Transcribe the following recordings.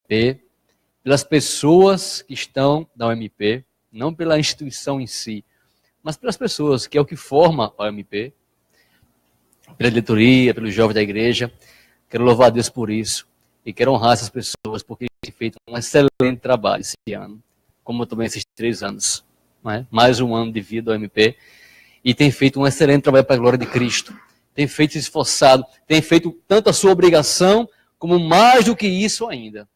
UMP, pelas pessoas que estão na UMP, não pela instituição em si, mas pelas pessoas, que é o que forma a UMP, pela diretoria, pelos jovens da igreja. Quero louvar a Deus por isso e quero honrar essas pessoas, porque têm feito um excelente trabalho esse ano, como também esses 3 anos, né? Mais um ano de vida ao MP, e tem feito um excelente trabalho para a glória de Cristo. Tem feito se esforçado, tem feito tanto a sua obrigação, como mais do que isso ainda.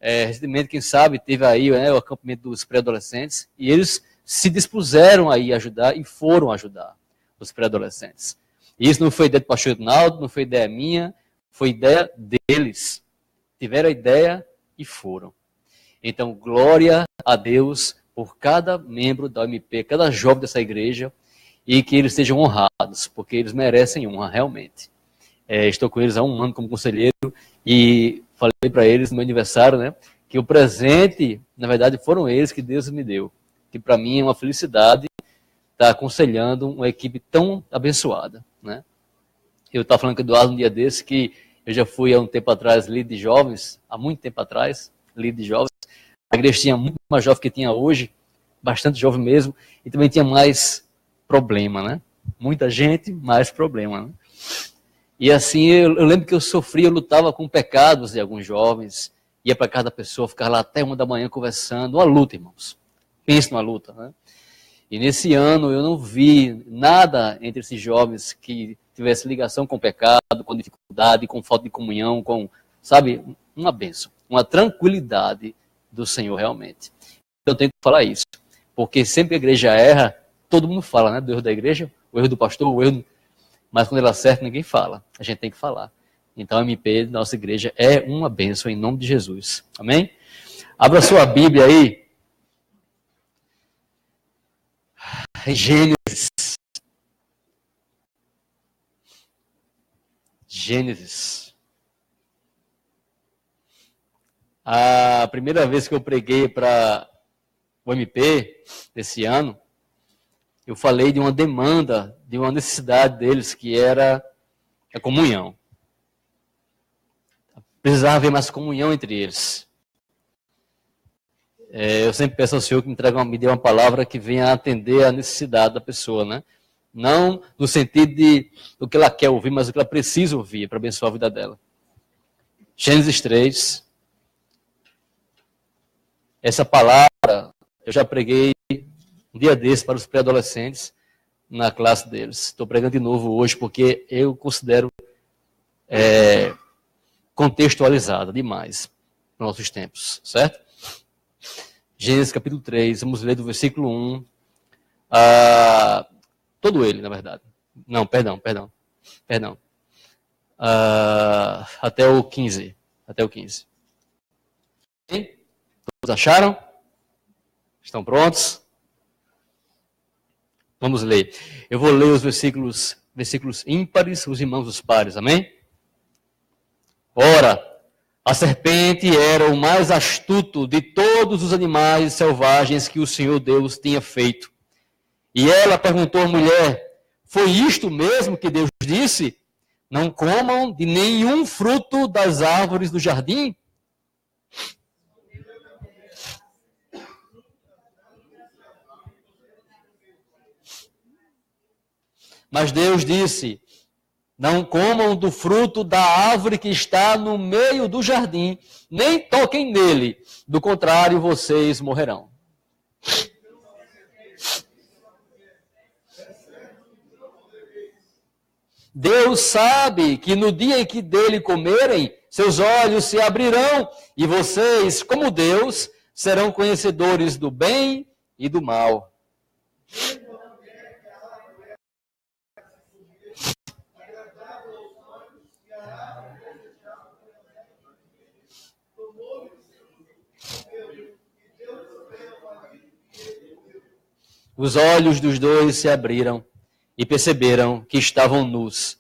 Recentemente, quem sabe, teve aí o acampamento dos pré-adolescentes, e eles se dispuseram aí a ajudar e foram ajudar os pré-adolescentes. E isso não foi ideia do pastor Ednaldo, não foi ideia minha, foi ideia deles. Tiveram a ideia e foram. Então, glória a Deus por cada membro da UMP, cada jovem dessa igreja, e que eles sejam honrados, porque eles merecem honra, realmente. Estou com eles há 1 ano como conselheiro, e falei para eles no meu aniversário, né, que o presente, na verdade, foram eles que Deus me deu. Que para mim é uma felicidade estar aconselhando uma equipe tão abençoada, né? Eu estava falando com o Eduardo um dia desse, que eu já fui há um tempo atrás líder de jovens, há muito tempo atrás, líder de jovens. A igreja tinha muito mais jovem que tinha hoje, bastante jovem mesmo, e também tinha mais problema, né? Muita gente, mais problema, né? E assim, eu lembro que eu sofria, eu lutava com pecados de alguns jovens, ia para casa da pessoa, ficava lá até 1 da manhã conversando, uma luta, irmãos. Pense numa luta, né? E nesse ano eu não vi nada entre esses jovens que tivesse ligação com o pecado, com dificuldade, com falta de comunhão, com, sabe, uma bênção, uma tranquilidade do Senhor realmente. Eu tenho que falar isso, porque sempre que a igreja erra, todo mundo fala, né, do erro da igreja, o erro do pastor, o erro, mas quando ele acerta, ninguém fala, a gente tem que falar. Então a MP da nossa igreja é uma bênção em nome de Jesus, amém? Abra sua Bíblia aí, Gênesis. A primeira vez que eu preguei para o MP desse ano, eu falei de uma demanda, de uma necessidade deles, que era a comunhão. Precisava haver mais comunhão entre eles. Eu sempre peço ao Senhor que me dê uma palavra que venha atender a necessidade da pessoa, né? Não no sentido de do que ela quer ouvir, mas o que ela precisa ouvir para abençoar a vida dela. Gênesis 3. Essa palavra eu já preguei um dia desse para os pré-adolescentes na classe deles. Estou pregando de novo hoje porque eu considero contextualizada demais para os nossos tempos, certo? Gênesis capítulo 3, vamos ler do versículo 1 todo ele, na verdade. Não, perdão. Até o 15. Bem? Todos acharam? Estão prontos? Vamos ler. Eu vou ler os versículos ímpares, os irmãos os pares, amém? Ora, a serpente era o mais astuto de todos os animais selvagens que o Senhor Deus tinha feito. E ela perguntou à mulher: foi isto mesmo que Deus disse? Não comam de nenhum fruto das árvores do jardim? Mas Deus disse: não comam do fruto da árvore que está no meio do jardim, nem toquem nele, do contrário vocês morrerão. Deus sabe que no dia em que dele comerem, seus olhos se abrirão, e vocês, como Deus, serão conhecedores do bem e do mal. Os olhos dos dois se abriram e perceberam que estavam nus.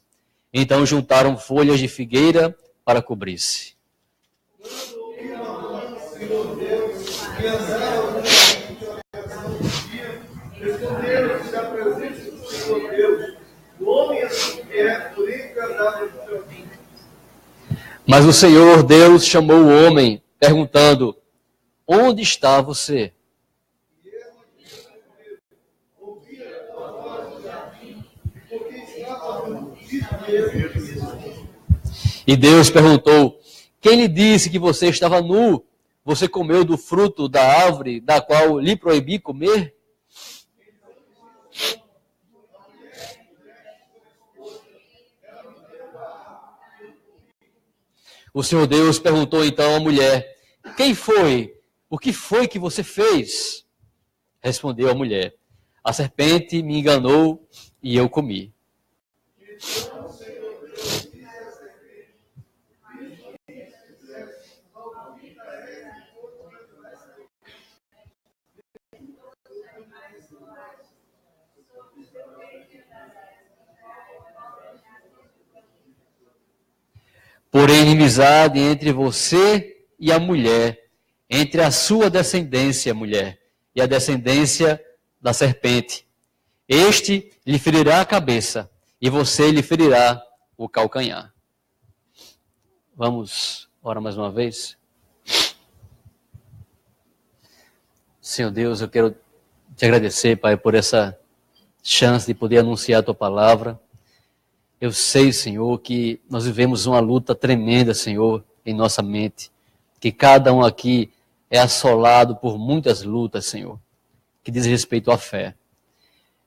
Então juntaram folhas de figueira para cobrir-se. Mas o Senhor Deus chamou o homem perguntando: onde está você? E Deus perguntou: quem lhe disse que você estava nu? Você comeu do fruto da árvore da qual lhe proibi comer? O Senhor Deus perguntou então à mulher: quem foi? O que foi que você fez? Respondeu a mulher: a serpente me enganou e eu comi. Porém, inimizade entre você e a mulher, entre a sua descendência, mulher, e a descendência da serpente. Este lhe ferirá a cabeça, e você lhe ferirá o calcanhar. Vamos orar mais uma vez? Senhor Deus, eu quero te agradecer, Pai, por essa chance de poder anunciar a tua palavra. Eu sei, Senhor, que nós vivemos uma luta tremenda, Senhor, em nossa mente. Que cada um aqui é assolado por muitas lutas, Senhor, que diz respeito à fé.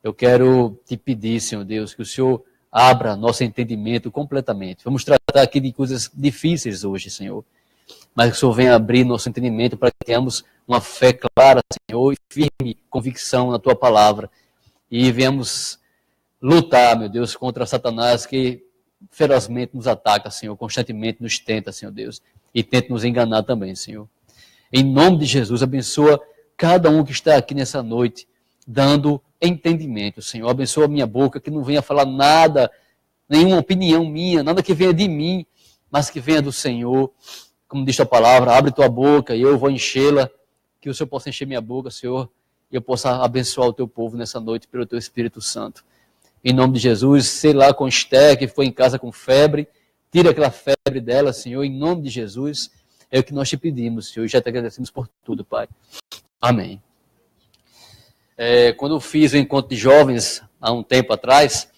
Eu quero te pedir, Senhor Deus, que o Senhor abra nosso entendimento completamente. Vamos tratar aqui de coisas difíceis hoje, Senhor. Mas que o Senhor venha abrir nosso entendimento para que tenhamos uma fé clara, Senhor, e firme convicção na tua palavra. E venhamos lutar, meu Deus, contra Satanás que ferozmente nos ataca, Senhor, constantemente nos tenta, Senhor Deus, e tenta nos enganar também, Senhor. Em nome de Jesus, abençoa cada um que está aqui nessa noite, dando entendimento, Senhor. Abençoa a minha boca, que não venha falar nada, nenhuma opinião minha, nada que venha de mim, mas que venha do Senhor. Como diz a palavra, abre tua boca e eu vou enchê-la, que o Senhor possa encher minha boca, Senhor, e eu possa abençoar o teu povo nessa noite pelo teu Espírito Santo. Em nome de Jesus, sei lá com Esther, que foi em casa com febre, tira aquela febre dela, Senhor, em nome de Jesus, é o que nós te pedimos, Senhor, e já te agradecemos por tudo, Pai. Amém. Quando eu fiz o encontro de jovens, há um tempo atrás,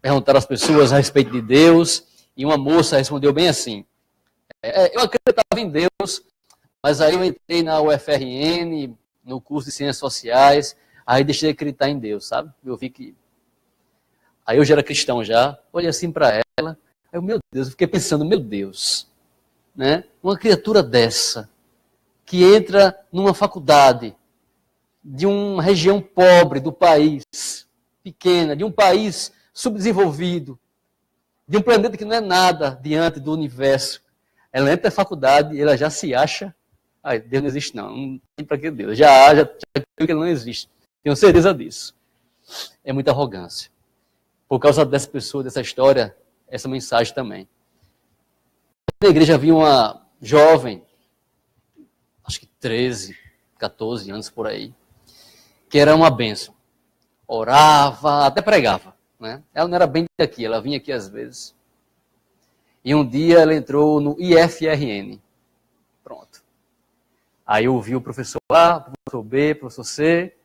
perguntaram às pessoas a respeito de Deus, e uma moça respondeu bem assim: eu acreditava em Deus, mas aí eu entrei na UFRN, no curso de Ciências Sociais, aí deixei de acreditar em Deus, sabe? Eu vi que... Aí eu já era cristão já, olhei assim para ela, aí meu Deus, eu fiquei pensando, meu Deus, né? Uma criatura dessa, que entra numa faculdade de uma região pobre do país, pequena, de um país subdesenvolvido, de um planeta que não é nada diante do universo. Ela entra na faculdade e ela já se acha, Deus não existe não tem para que Deus, já viu que ele não existe. Tenho certeza disso. É muita arrogância. Por causa dessa pessoa, dessa história, essa mensagem também. Na igreja havia uma jovem, acho que 13, 14 anos por aí, que era uma bênção. Orava, até pregava, né? Ela não era bem daqui, ela vinha aqui às vezes. E um dia ela entrou no IFRN. Pronto. Aí eu ouvi o professor A, professor B, professor C.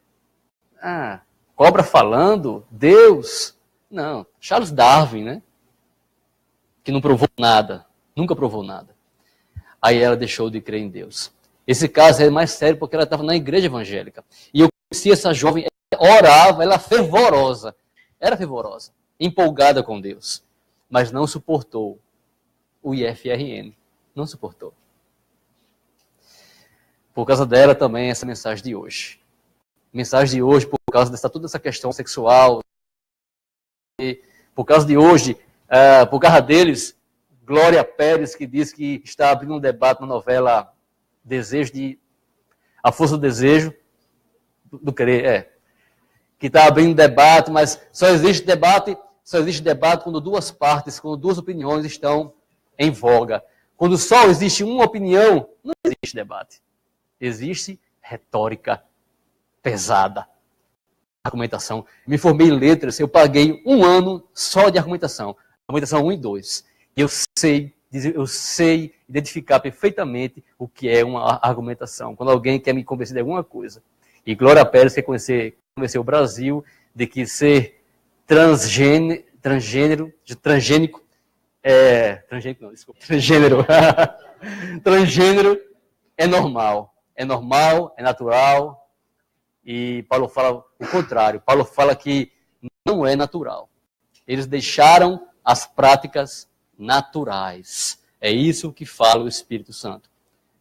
Cobra falando? Deus? Não, Charles Darwin, né? Que não provou nada, nunca provou nada. Aí ela deixou de crer em Deus. Esse caso é mais sério porque ela estava na igreja evangélica. E eu conheci essa jovem, ela orava, ela era fervorosa, empolgada com Deus, mas não suportou o IFRN, não suportou. Por causa dela também essa mensagem de hoje. Mensagem de hoje por causa dessa toda essa questão sexual. E por causa de hoje, por causa deles, Glória Pérez, que diz que está abrindo um debate na novela A Força do Desejo, do Querer, que está abrindo debate, mas só existe debate quando duas partes, quando duas opiniões estão em voga. Quando só existe uma opinião, não existe debate. Existe retórica pesada. Argumentação. Me formei em letras, eu paguei um ano só de argumentação. Argumentação 1 e 2. E eu sei eu sei identificar perfeitamente o que é uma argumentação. Quando alguém quer me convencer de alguma coisa. E Glória Pérez quer convencer o Brasil de que ser transgênero é normal. É normal, é natural. E Paulo fala o contrário. Paulo fala que não é natural. Eles deixaram as práticas naturais. É isso que fala o Espírito Santo.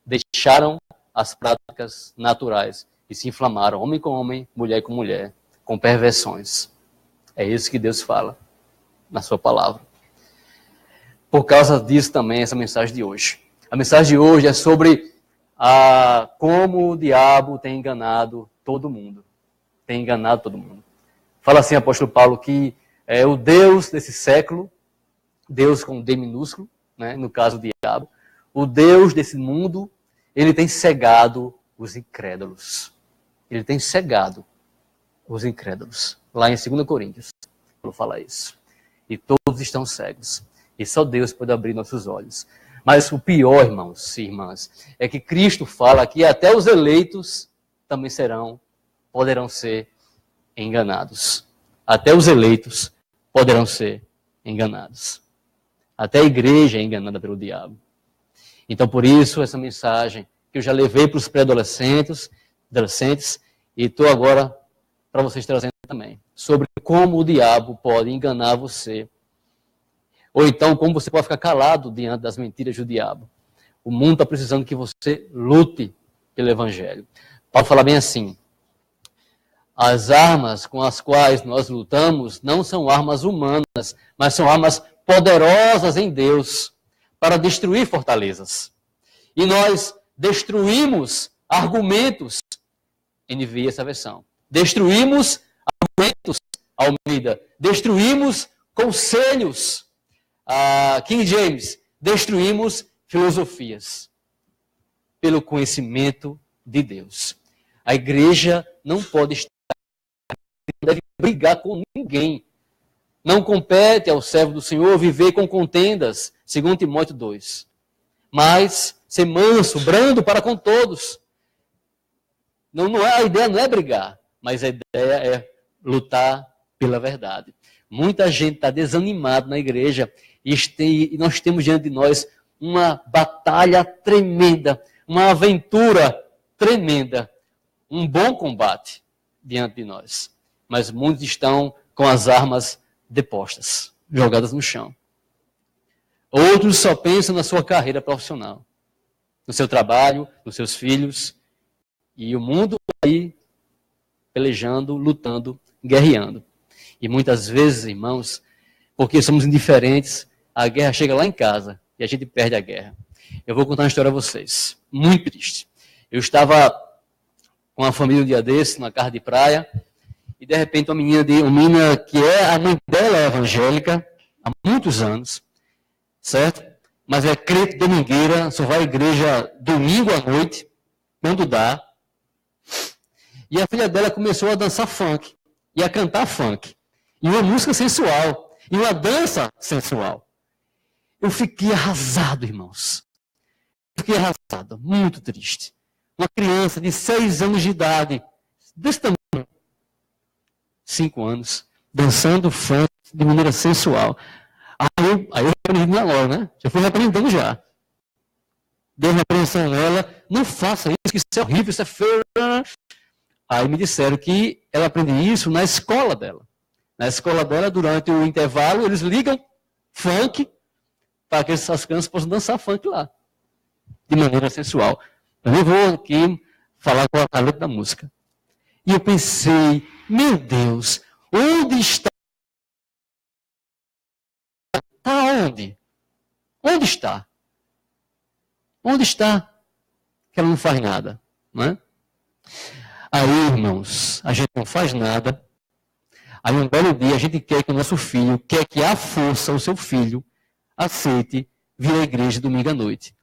Deixaram as práticas naturais e se inflamaram, homem com homem, mulher com mulher, com perversões. É isso que Deus fala na sua palavra. Por causa disso também essa mensagem de hoje. A mensagem de hoje é sobre como o diabo tem enganado todo mundo. Tem enganado todo mundo. Fala assim, apóstolo Paulo, que é o Deus desse século, Deus com D minúsculo, né, no caso do diabo, o Deus desse mundo, ele tem cegado os incrédulos. Ele tem cegado os incrédulos. Lá em 2 Coríntios, Paulo fala isso. E todos estão cegos. E só Deus pode abrir nossos olhos. Mas o pior, irmãos e irmãs, é que Cristo fala que até os eleitos também poderão ser enganados. Até os eleitos poderão ser enganados. Até a igreja é enganada pelo diabo. Então, por isso, essa mensagem que eu já levei para os pré-adolescentes, e estou agora para vocês trazendo também, sobre como o diabo pode enganar você. Ou então, como você pode ficar calado diante das mentiras do diabo. O mundo está precisando que você lute pelo evangelho. Paulo fala bem assim, as armas com as quais nós lutamos não são armas humanas, mas são armas poderosas em Deus para destruir fortalezas. E nós destruímos argumentos, NVI essa versão, destruímos argumentos, Almeida, destruímos conselhos, King James, destruímos filosofias, pelo conhecimento de Deus. A igreja não pode estar, não deve brigar com ninguém. Não compete ao servo do Senhor viver com contendas, segundo Timóteo 2. Mas ser manso, brando para com todos. A ideia não é brigar, mas a ideia é lutar pela verdade. Muita gente está desanimada na igreja e nós temos diante de nós uma batalha tremenda, uma aventura tremenda, um bom combate diante de nós. Mas muitos estão com as armas depostas, jogadas no chão. Outros só pensam na sua carreira profissional, no seu trabalho, nos seus filhos, e o mundo aí pelejando, lutando, guerreando. E muitas vezes, irmãos, porque somos indiferentes, a guerra chega lá em casa e a gente perde a guerra. Eu vou contar uma história a vocês, muito triste. Eu estava com uma família um dia desse, numa casa de praia, e de repente uma menina que a mãe dela é evangélica, há muitos anos, certo? Mas é crente domingueira, só vai à igreja domingo à noite, quando dá. E a filha dela começou a dançar funk, e a cantar funk, e uma música sensual, e uma dança sensual. Eu fiquei arrasado, irmãos. Fiquei arrasado, muito triste. Uma criança de 6 anos de idade, desse tamanho, 5 anos, dançando funk de maneira sensual. Aí eu aprendi na hora, né? Já fui aprendendo já. Dei uma apreensão nela, não faça isso, que isso é horrível, isso é feio. Aí me disseram que ela aprende isso na escola dela. Na escola dela, durante o intervalo, eles ligam funk para que as crianças possam dançar funk lá, de maneira sensual. Eu não vou aqui falar com a letra da música. E eu pensei, meu Deus, onde está? Está onde? Onde está? Onde está? Que ela não faz nada, não é? Aí, irmãos, a gente não faz nada. Aí um belo dia a gente quer que o nosso filho, quer que à força o seu filho aceite vir à igreja domingo à noite.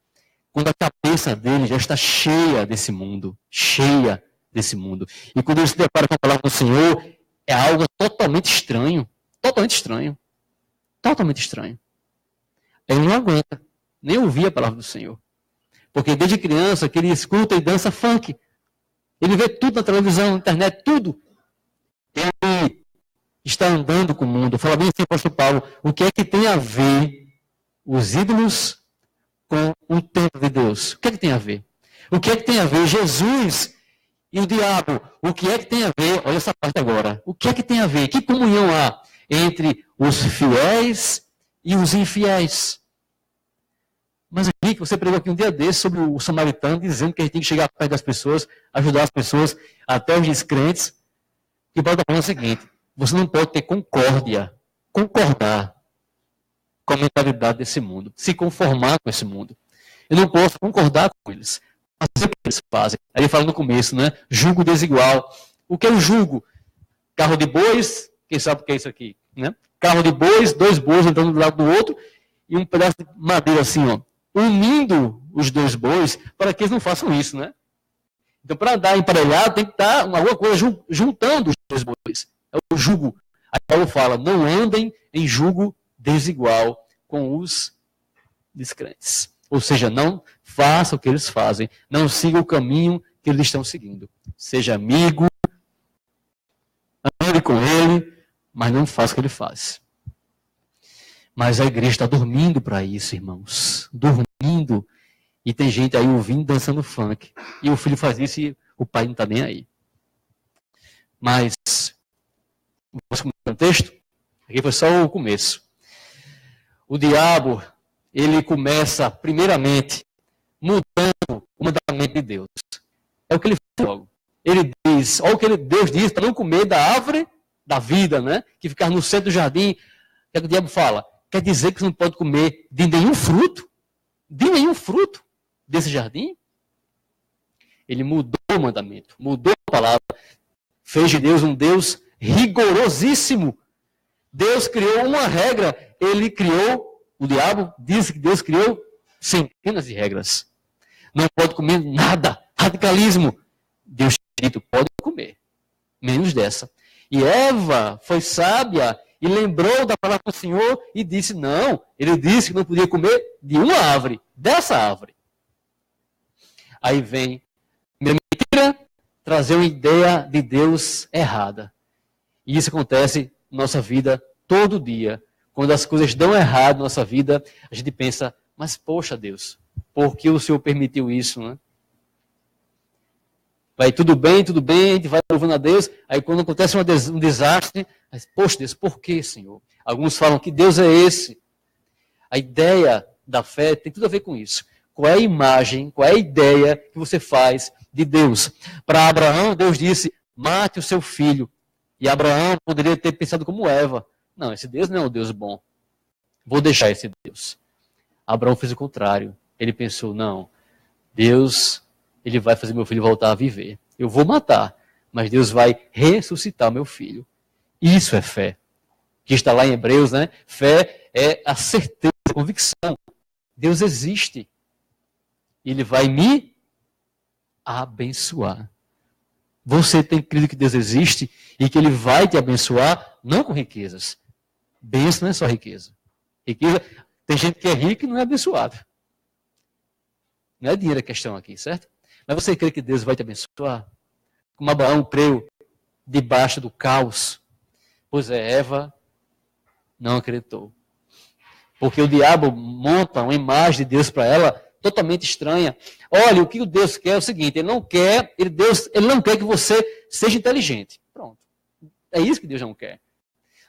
Quando a cabeça dele já está cheia desse mundo, cheia desse mundo. E quando ele se depara com a palavra do Senhor, é algo totalmente estranho. Totalmente estranho. Totalmente estranho. Ele não aguenta. nem ouvir a palavra do Senhor. Porque desde criança que ele escuta e dança funk. Ele vê tudo na televisão, na internet, tudo. Ele está andando com o mundo. Fala bem assim, apóstolo Paulo, o que é que tem a ver os ídolos com o templo de Deus? O que é que tem a ver? O que é que tem a ver Jesus e o diabo? O que é que tem a ver? Olha essa parte agora. O que é que tem a ver? Que comunhão há entre os fiéis e os infiéis? Mas Henrique, você pregou aqui um dia desse sobre o samaritano, dizendo que a gente tem que chegar perto das pessoas, ajudar as pessoas, até os descrentes. E Paulo está falando o seguinte, você não pode ter concordar com a mentalidade desse mundo, se conformar com esse mundo. Eu não posso concordar com eles, fazer o que eles fazem. Aí ele fala no começo, né? Jugo desigual. O que é o jugo? Carro de bois, quem sabe o que é isso aqui? Né? Carro de bois, 2 bois entrando do lado do outro, e um pedaço de madeira assim, ó, unindo os 2 bois para que eles não façam isso, né? Então, para andar emparelhado, tem que estar alguma coisa juntando os 2 bois. É o jugo. Aí Paulo fala, não andem em jugo desigual com os descrentes. Ou seja, não faça o que eles fazem. Não siga o caminho que eles estão seguindo. Seja amigo, ande com ele, mas não faça o que ele faz. Mas a igreja está dormindo para isso, irmãos. Dormindo. E tem gente aí ouvindo, dançando funk. E o filho faz isso e o pai não está nem aí. Mas, vamos começar o texto? Aqui foi só o começo. O diabo, ele começa, primeiramente, mudando o mandamento de Deus. É o que ele faz logo. Ele diz, olha o que Deus diz, para não comer da árvore da vida, né? Que ficar no centro do jardim. O que é que o diabo fala? Quer dizer que você não pode comer de nenhum fruto? De nenhum fruto desse jardim? Ele mudou o mandamento, mudou a palavra. Fez de Deus um Deus rigorosíssimo. Deus criou uma regra. Ele criou, o diabo diz que Deus criou centenas de regras. Não pode comer nada. Radicalismo. Deus tinha dito, pode comer. Menos dessa. E Eva foi sábia e lembrou da palavra do Senhor e disse, não, ele disse que não podia comer de uma árvore, dessa árvore. Aí vem mentira, trazer uma ideia de Deus errada. E isso acontece na nossa vida todo dia. Quando as coisas dão errado na nossa vida, a gente pensa, mas poxa Deus, por que o Senhor permitiu isso, né? Vai tudo bem, a gente vai louvando a Deus, aí quando acontece um desastre, mas, poxa Deus, por que, Senhor? Alguns falam que Deus é esse. A ideia da fé tem tudo a ver com isso. Qual é a imagem, qual é a ideia que você faz de Deus? Para Abraão, Deus disse, mate o seu filho. E Abraão poderia ter pensado como Eva. Não, esse Deus não é um Deus bom. Vou deixar esse Deus. Abraão fez o contrário. Ele pensou, não, Deus, ele vai fazer meu filho voltar a viver. Eu vou matar, mas Deus vai ressuscitar meu filho. Isso é fé. Que está lá em Hebreus, né? Fé é a certeza, a convicção. Deus existe. Ele vai me abençoar. Você tem crido que Deus existe e que Ele vai te abençoar, não com riquezas. Bênção não é só riqueza. Riqueza, tem gente que é rica e não é abençoado. Não é dinheiro a questão aqui, certo? Mas você crê que Deus vai te abençoar? Como Abraão creu debaixo do caos. Pois é, Eva não acreditou. Porque o diabo monta uma imagem de Deus para ela totalmente estranha. Olha, o que o Deus quer é o seguinte, ele não quer que você seja inteligente. Pronto. É isso que Deus não quer.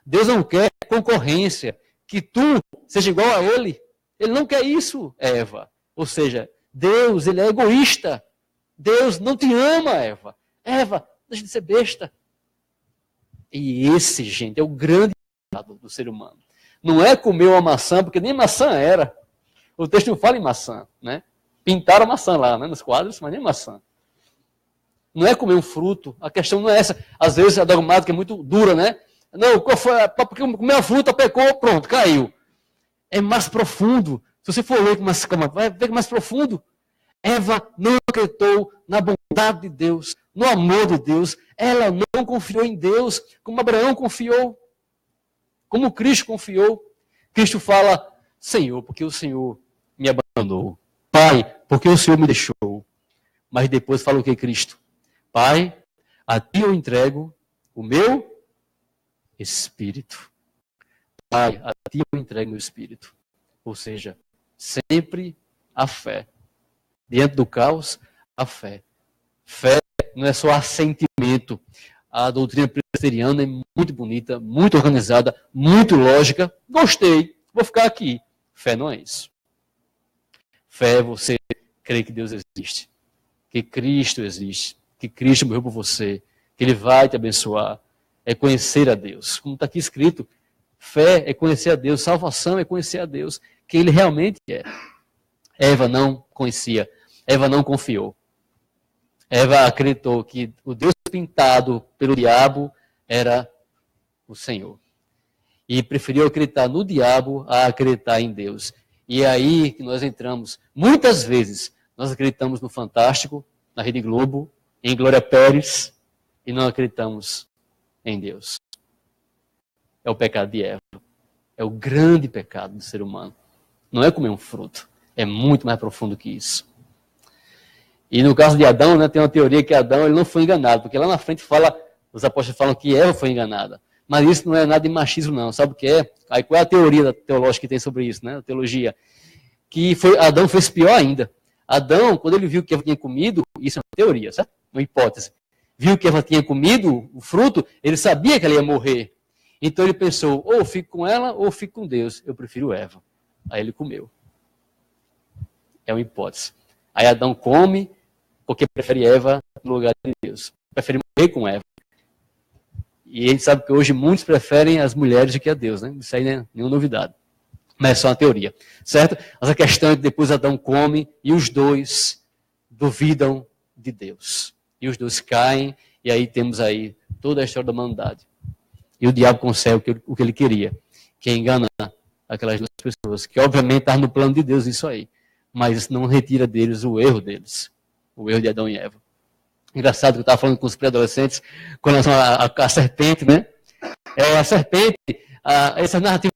Deus não quer concorrência, que tu seja igual a ele. Ele não quer isso, Eva. Ou seja, Deus, ele é egoísta. Deus não te ama, Eva. Eva, deixa de ser besta. E esse, gente, é o grande pecado do ser humano. Não é comer uma maçã, porque nem maçã era. O texto não fala em maçã, né? Pintaram a maçã lá, né, nos quadros, mas nem maçã. Não é comer um fruto, a questão não é essa. Às vezes a dogmática é muito dura, né? Não, porque comeu a fruta, pecou, pronto, caiu. É mais profundo. Se você for ler vai ver mais profundo. Eva não acreditou na bondade de Deus, no amor de Deus. Ela não confiou em Deus, como Abraão confiou, como Cristo confiou. Cristo fala, Senhor, porque o Senhor me abandonou. abandonou. Pai, porque o Senhor me deixou? Mas depois fala o que, Cristo? Pai, a ti eu entrego o meu espírito. Pai, a ti eu entrego o meu espírito. Ou seja, sempre a fé. Diante do caos, a fé. Fé não é só assentimento. A doutrina presbiteriana é muito bonita, muito organizada, muito lógica. Gostei, vou ficar aqui. Fé não é isso. Fé é você crer que Deus existe, que Cristo existe, que Cristo morreu por você, que Ele vai te abençoar. É conhecer a Deus. Como está aqui escrito, fé é conhecer a Deus, salvação é conhecer a Deus, quem Ele realmente é. Eva não conhecia, Eva não confiou. Eva acreditou que o Deus pintado pelo diabo era o Senhor. E preferiu acreditar no diabo a acreditar em Deus. E é aí que nós entramos. Muitas vezes nós acreditamos no Fantástico, na Rede Globo, em Glória Pérez, e não acreditamos em Deus. É o pecado de Eva. É o grande pecado do ser humano. Não é comer um fruto. É muito mais profundo que isso. E no caso de Adão, né, tem uma teoria que Adão ele não foi enganado, porque lá na frente fala, os apóstolos falam que Eva foi enganada. Mas isso não é nada de machismo, não. Sabe o que é? Aí qual é a teoria teológica que tem sobre isso, né? A teologia. Que Adão fez pior ainda. Adão, quando ele viu que Eva tinha comido, isso é uma teoria, certo? Uma hipótese. Viu que Eva tinha comido o fruto, ele sabia que ela ia morrer. Então ele pensou, ou eu fico com ela, ou eu fico com Deus. Eu prefiro Eva. Aí ele comeu. É uma hipótese. Aí Adão come, porque prefere Eva no lugar de Deus. Prefere morrer com Eva. E a gente sabe que hoje muitos preferem as mulheres do que a Deus, né? Isso aí não é nenhuma novidade. Mas é só uma teoria, certo? Mas a questão é que depois Adão come e os dois duvidam de Deus. E os dois caem, e aí temos aí toda a história da humanidade. E o diabo consegue o que ele queria, que é enganar aquelas duas pessoas, que obviamente estavam no plano de Deus isso aí. Mas isso não retira deles o erro de Adão e Eva. Engraçado que eu estava falando com os pré-adolescentes com relação à serpente, né? A serpente, essas narrativas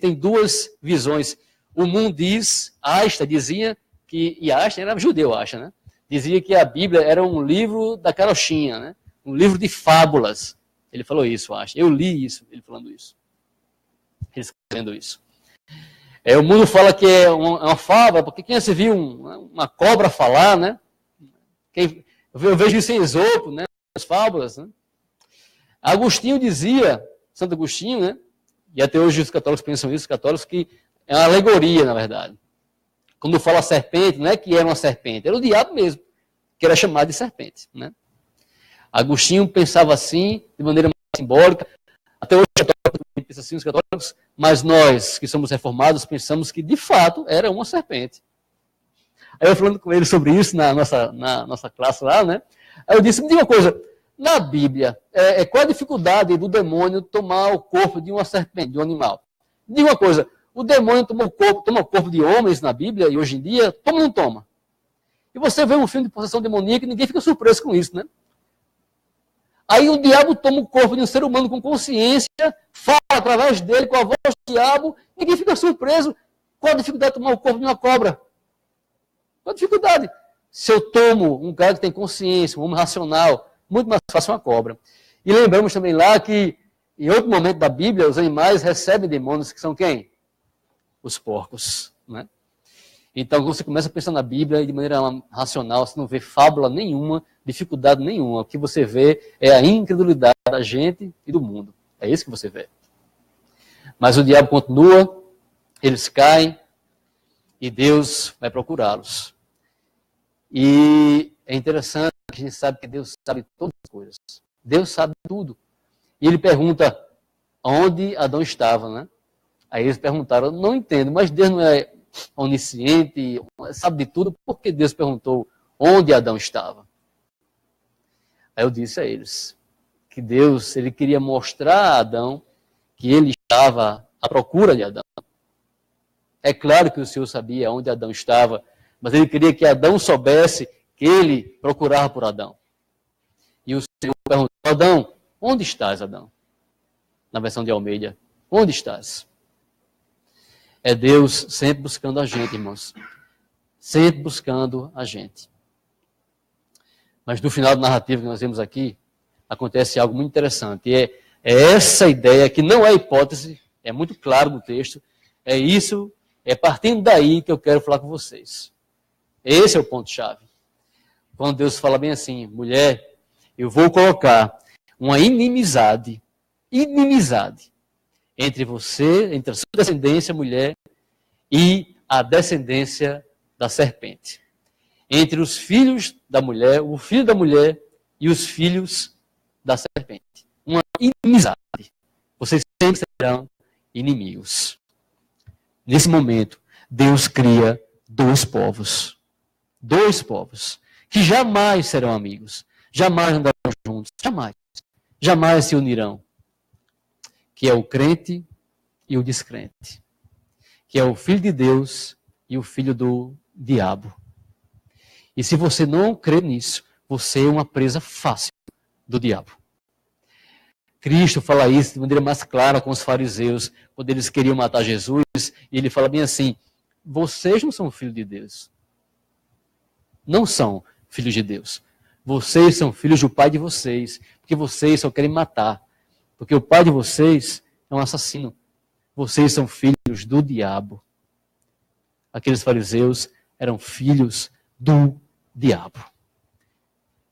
têm duas visões. O mundo diz, Einstein dizia que, e Einstein era judeu, acha, né? Dizia que a Bíblia era um livro da carochinha, né? Um livro de fábulas. Ele falou isso, Einstein. Eu li isso, ele falando isso. Ele escrevendo isso. O mundo fala que é uma fábula, porque quem já viu uma cobra falar, né? Eu vejo isso em Esopo, né? As fábulas, né? Agostinho dizia, Santo Agostinho, né? E até hoje os católicos pensam isso, os católicos, que é uma alegoria, na verdade. Quando fala serpente, não é que era uma serpente, era o diabo mesmo, que era chamado de serpente, né? Agostinho pensava assim, de maneira mais simbólica. Até hoje os católicos pensam assim, os católicos, mas nós, que somos reformados, pensamos que, de fato, era uma serpente. Aí eu falando com ele sobre isso na nossa classe lá, né? Aí eu disse, me diga uma coisa, na Bíblia, qual a dificuldade do demônio tomar o corpo de uma serpente, de um animal? Me diga uma coisa, o demônio toma o corpo de homens na Bíblia, e hoje em dia, toma ou não toma? E você vê um filme de possessão demoníaca e ninguém fica surpreso com isso, né? Aí o diabo toma o corpo de um ser humano com consciência, fala através dele com a voz do diabo, ninguém fica surpreso. Qual a dificuldade de tomar o corpo de uma cobra? Qual a dificuldade? Se eu tomo um cara que tem consciência, um homem racional, muito mais fácil uma cobra. E lembramos também lá que, em outro momento da Bíblia, os animais recebem demônios, que são quem? Os porcos, né? Então, quando você começa a pensar na Bíblia de maneira racional, você não vê fábula nenhuma, dificuldade nenhuma. O que você vê é a incredulidade da gente e do mundo. É isso que você vê. Mas o diabo continua, eles caem e Deus vai procurá-los. E é interessante que a gente sabe que Deus sabe todas as coisas. Deus sabe tudo. E ele pergunta onde Adão estava, né? Aí eles perguntaram, não entendo, mas Deus não é onisciente, sabe de tudo, por que Deus perguntou onde Adão estava? Aí eu disse a eles que Deus, ele queria mostrar a Adão que ele estava à procura de Adão. É claro que o Senhor sabia onde Adão estava, mas ele queria que Adão soubesse que ele procurava por Adão. E o Senhor perguntou, Adão, onde estás, Adão? Na versão de Almeida, onde estás? É Deus sempre buscando a gente, irmãos. sempre buscando a gente. Mas no final da narrativa que nós vemos aqui, acontece algo muito interessante. E é essa ideia que não é hipótese, é muito claro no texto, é isso, é partindo daí que eu quero falar com vocês. Esse é o ponto-chave. Quando Deus fala bem assim, mulher, eu vou colocar uma inimizade entre você, entre a sua descendência, mulher, e a descendência da serpente. Entre os filhos da mulher, o filho da mulher e os filhos da serpente. Uma inimizade. Vocês sempre serão inimigos. Nesse momento, Deus cria dois povos. Dois povos que jamais serão amigos. Jamais andarão juntos. Jamais. Jamais se unirão. Que é o crente e o descrente. Que é o filho de Deus e o filho do diabo. E se você não crê nisso, você é uma presa fácil do diabo. Cristo fala isso de maneira mais clara com os fariseus, quando eles queriam matar Jesus, e ele fala bem assim, vocês não são filhos de Deus. Não são filhos de Deus. Vocês são filhos do pai de vocês, porque vocês só querem matar. Porque o pai de vocês é um assassino. Vocês são filhos do diabo. Aqueles fariseus eram filhos do diabo.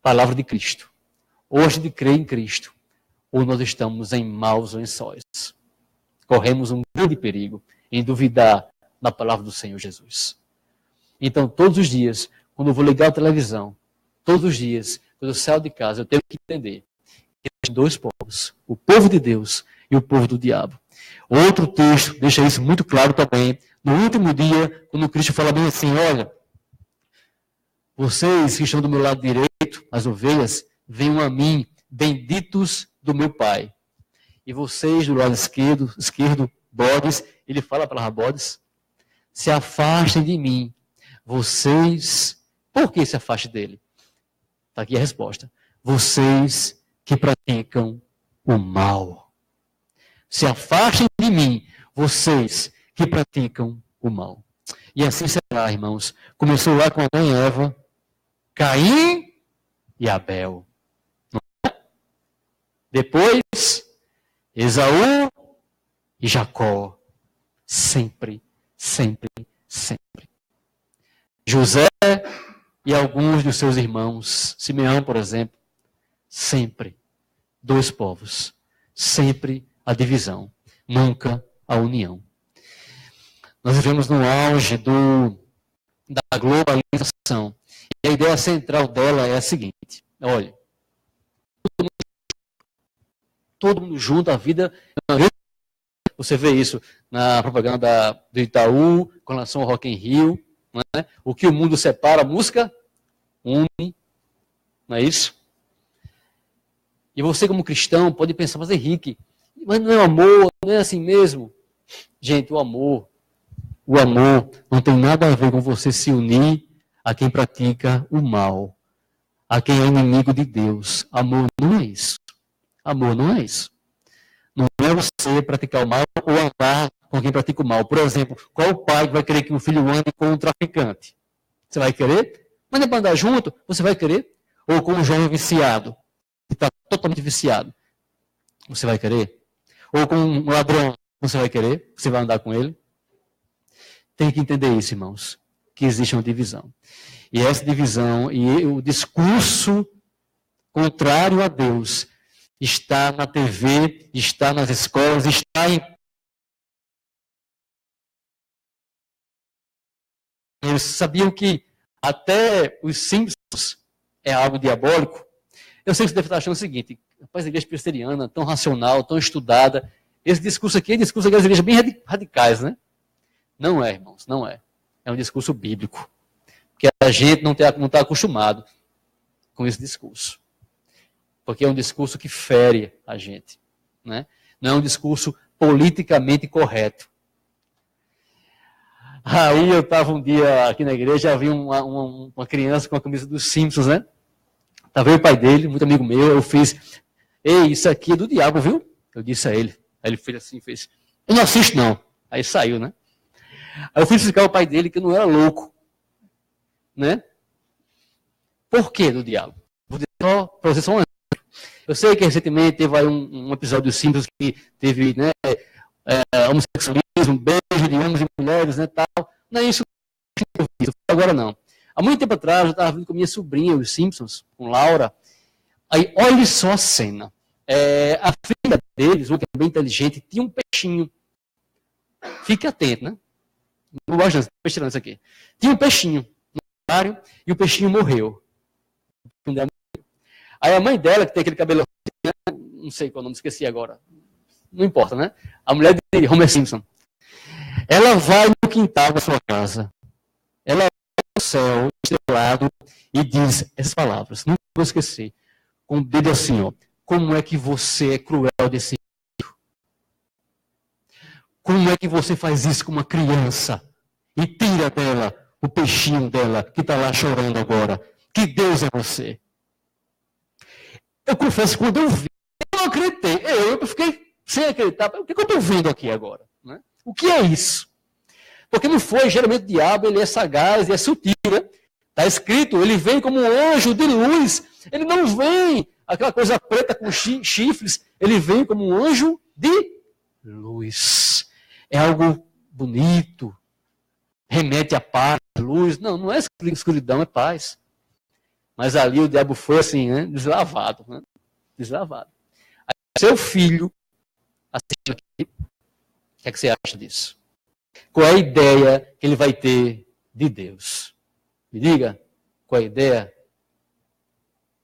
Palavra de Cristo. Hoje de crer em Cristo, ou nós estamos em maus lençóis. Corremos um grande perigo em duvidar da palavra do Senhor Jesus. Então, todos os dias, quando eu vou ligar a televisão, todos os dias, quando eu saio de casa, eu tenho que entender que tem dois povos, o povo de Deus e o povo do diabo. Outro texto deixa isso muito claro também, no último dia, quando Cristo fala bem assim, olha, vocês que estão do meu lado direito, as ovelhas, venham a mim, benditos do meu Pai. E vocês do lado esquerdo, bodes, ele fala a palavra bodes, se afastem de mim. Vocês, por que se afastem dele? Está aqui a resposta. Vocês que praticam o mal. Se afastem de mim, vocês que praticam o mal. E assim será, irmãos. Começou lá com Adão e Eva, Caim e Abel. Depois, Esaú e Jacó. Sempre, sempre, sempre. José e alguns dos seus irmãos, Simeão, por exemplo, sempre dois povos, sempre a divisão, nunca a união. Nós vivemos no auge da globalização. E a ideia central dela é a seguinte, olha, todo mundo junto, a vida. Você vê isso na propaganda do Itaú, com relação ao Rock in Rio. Não é? O que o mundo separa, a música une. Não é isso? E você, como cristão, pode pensar, mas Henrique, mas não é amor, não é assim mesmo? Gente, o amor não tem nada a ver com você se unir a quem pratica o mal, a quem é inimigo de Deus. Amor não é isso. Amor não é isso. Não é você praticar o mal ou andar com quem pratica o mal. Por exemplo, qual pai vai querer que o filho ande com um traficante? Você vai querer? Mas não é para andar junto? Você vai querer? Ou com um jovem viciado, que está totalmente viciado? Você vai querer? Ou com um ladrão? Você vai querer? Você vai andar com ele? Tem que entender isso, irmãos, que existe uma divisão. E essa divisão e o discurso contrário a Deus está na TV, está nas escolas, está em... Eles sabiam que até os Simpsons é algo diabólico. Eu sei que você deve estar achando o seguinte, rapaz, a igreja presbiteriana, tão racional, tão estudada, esse discurso aqui é discurso das igrejas bem radicais, né? Não é, irmãos, não é. É um discurso bíblico. Porque a gente não está acostumado com esse discurso. Porque é um discurso que fere a gente. Né? Não é um discurso politicamente correto. Aí eu estava um dia aqui na igreja, já vi uma criança com a camisa dos Simpsons, né? Estava eu e o pai dele, muito amigo meu, eu fiz, ei, isso aqui é do diabo, viu? Eu disse a ele. Aí ele fez assim, eu não assisto não. Aí saiu, né? Aí eu fui explicar ao pai dele que eu não era louco. né? Por que do diabo? Para vocês só um exemplo. Eu sei que recentemente teve aí um episódio dos Simpsons que teve, né, homossexualismo, beijo de homens e mulheres, né, tal. Não é isso que eu vi, agora não. Há muito tempo atrás, eu estava vindo com minha sobrinha, os Simpsons, com Laura. Aí, olha só a cena. A filha deles, uma que é bem inteligente, tinha um peixinho. Fique atento, né? Não gosto de peixe isso aqui. Tinha um peixinho no aquário e o peixinho morreu. Aí a mãe dela, que tem aquele cabelo, não sei qual nome, esqueci agora. Não importa, né? A mulher de Homer Simpson. Ela vai no quintal da sua casa. Ela vai no céu, estrelado, e diz essas palavras. Nunca vou esquecer. Com o dedo assim, ó. Como é que você é cruel desse jeito? Como é que você faz isso com uma criança? E tira dela o peixinho dela, que está lá chorando agora. Que Deus é você? Eu confesso, quando eu vi, eu não acreditei. Eu fiquei sem acreditar. O que eu estou vendo aqui agora? Né? O que é isso? Porque não foi, geralmente o diabo, ele é sagaz, ele é sutil, né? Está escrito, ele vem como um anjo de luz. Ele não vem aquela coisa preta com chifres. Ele vem como um anjo de luz. É algo bonito. Remete à paz, luz. Não, não é escuridão, é paz. Mas ali o diabo foi assim, né? Deslavado. Né? Deslavado. Aí, seu filho, assistindo aqui, o que é que você acha disso? Qual é a ideia que ele vai ter de Deus? Me diga, qual é a ideia?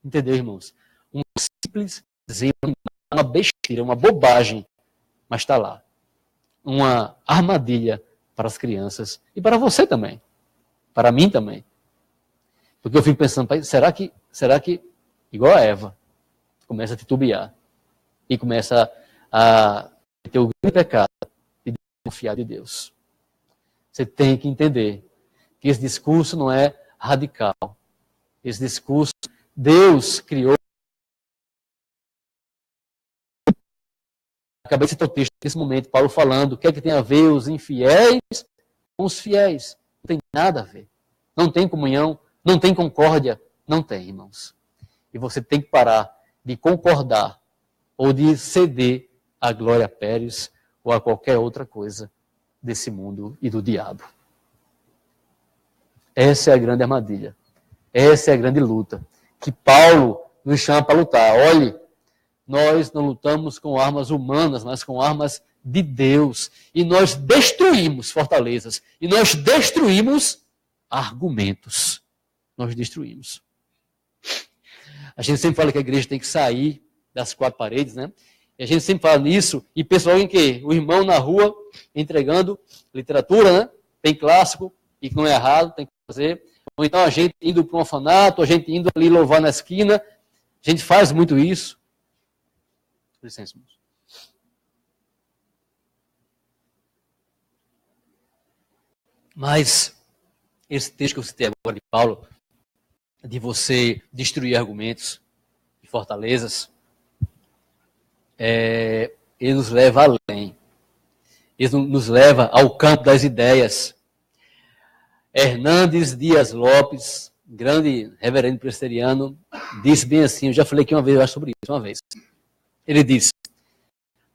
Entendeu, irmãos? Um simples exemplo, uma besteira, uma bobagem, mas está lá. Uma armadilha para as crianças e para você também. Para mim também. Porque eu fico pensando, será que igual a Eva, começa a titubear e começa a ter o grande pecado de desconfiar de Deus. Você tem que entender que esse discurso não é radical. Esse discurso, Deus criou. Acabei de citar o texto nesse momento, Paulo falando, o que é que tem a ver os infiéis com os fiéis? Não tem nada a ver. Não tem comunhão, não tem concórdia. Não tem, irmãos. E você tem que parar de concordar ou de ceder a Glória Pérez ou a qualquer outra coisa desse mundo e do diabo. Essa é a grande armadilha. Essa é a grande luta. Que Paulo nos chama para lutar. Olhe, nós não lutamos com armas humanas, mas com armas de Deus. E nós destruímos fortalezas. E nós destruímos argumentos. Nós destruímos. A gente sempre fala que a igreja tem que sair das quatro paredes, né? E a gente sempre fala nisso. E pessoal em que? O irmão na rua entregando literatura, né? Tem clássico, e que não é errado, tem que fazer. Ou então a gente indo para um orfanato, a gente indo ali louvar na esquina. A gente faz muito isso. Com licença, irmãos. Mas esse texto que eu citei agora de Paulo, de você destruir argumentos e fortalezas, ele nos leva além. Ele nos leva ao campo das ideias. Hernandes Dias Lopes, grande reverendo presbiteriano, disse bem assim, eu já falei aqui uma vez, eu acho sobre isso, uma vez. Ele disse,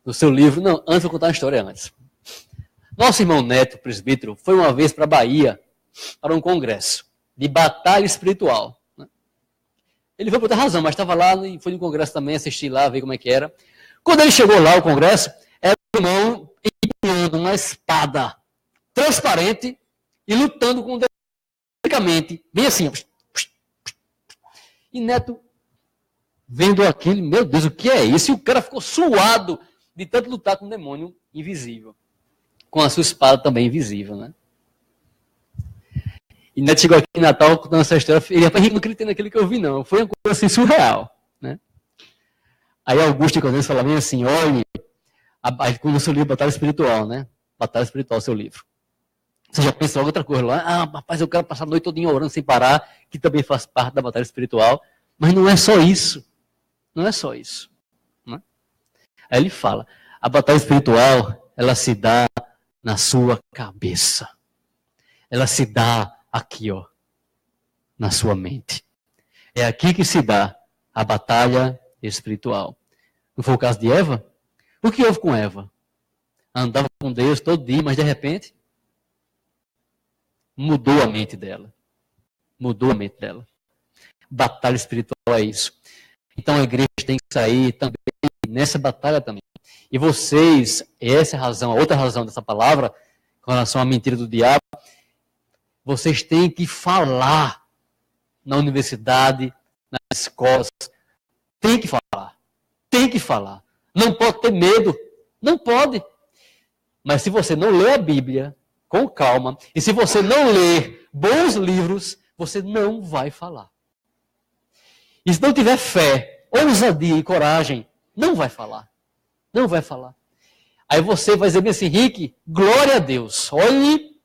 no seu livro, não, antes eu vou contar uma história antes. Nosso irmão Neto, presbítero, foi uma vez para a Bahia, para um congresso de batalha espiritual. Ele foi por outra razão, mas estava lá e foi no congresso também, assistir lá, ver como é que era. Quando ele chegou lá, o congresso, era um irmão empunhando uma espada transparente e lutando com delicadamente, bem assim. E Neto, vendo aquilo, meu Deus, o que é isso? E o cara ficou suado de tanto lutar com um demônio invisível. Com a sua espada também invisível, né? E Neto chegou aqui em Natal contando essa história. Ele não acreditei naquilo que eu vi, não. Foi uma coisa assim surreal, né? Aí Augusto Nicodemus fala bem assim, olhe, quando o seu livro Batalha Espiritual, né? Batalha Espiritual, seu livro. Você já pensa logo outra coisa lá. Ah, rapaz, eu quero passar a noite toda orando sem parar, que também faz parte da batalha espiritual. Mas não é só isso. Não é só isso. Né? Aí ele fala, a batalha espiritual, ela se dá na sua cabeça. Ela se dá aqui, ó. na sua mente. É aqui que se dá a batalha espiritual. Não foi o caso de Eva? O que houve com Eva? Andava com Deus todo dia, mas de repente mudou a mente dela. Mudou a mente dela. Batalha espiritual é isso. Então a igreja tem que sair também nessa batalha também. E vocês, essa é a razão, a outra razão dessa palavra, com relação à mentira do diabo, vocês têm que falar na universidade, nas escolas. Tem que falar. Tem que falar. Não pode ter medo. Não pode. Mas se você não lê a Bíblia com calma, e se você não ler bons livros, você não vai falar. E se não tiver fé, ousadia e coragem, não vai falar. Não vai falar. Aí você vai dizer bem assim, Rick, glória a Deus. Olhe,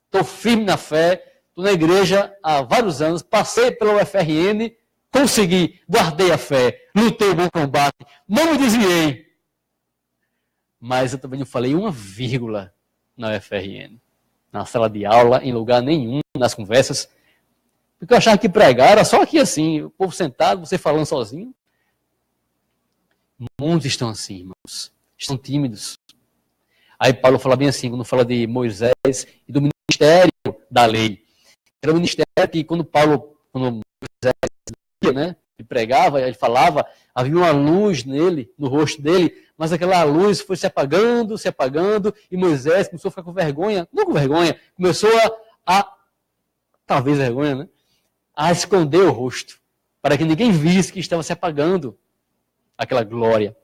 estou firme na fé, estou na igreja há vários anos, passei pela UFRN, consegui, guardei a fé, lutei o bom combate, não me desviei. Mas eu também não falei uma vírgula na UFRN, na sala de aula, em lugar nenhum, nas conversas, porque eu achava que pregar era só aqui assim, o povo sentado, você falando sozinho. Muitos estão assim, irmãos, estão tímidos. Aí Paulo fala bem assim, quando fala de Moisés e do ministério da lei. Era um ministério que quando Moisés, né, ele pregava, ele falava, havia uma luz nele, no rosto dele, mas aquela luz foi se apagando, e Moisés começou a ficar com vergonha, não com vergonha, começou talvez vergonha, né, a esconder o rosto, para que ninguém visse que estava se apagando aquela glória.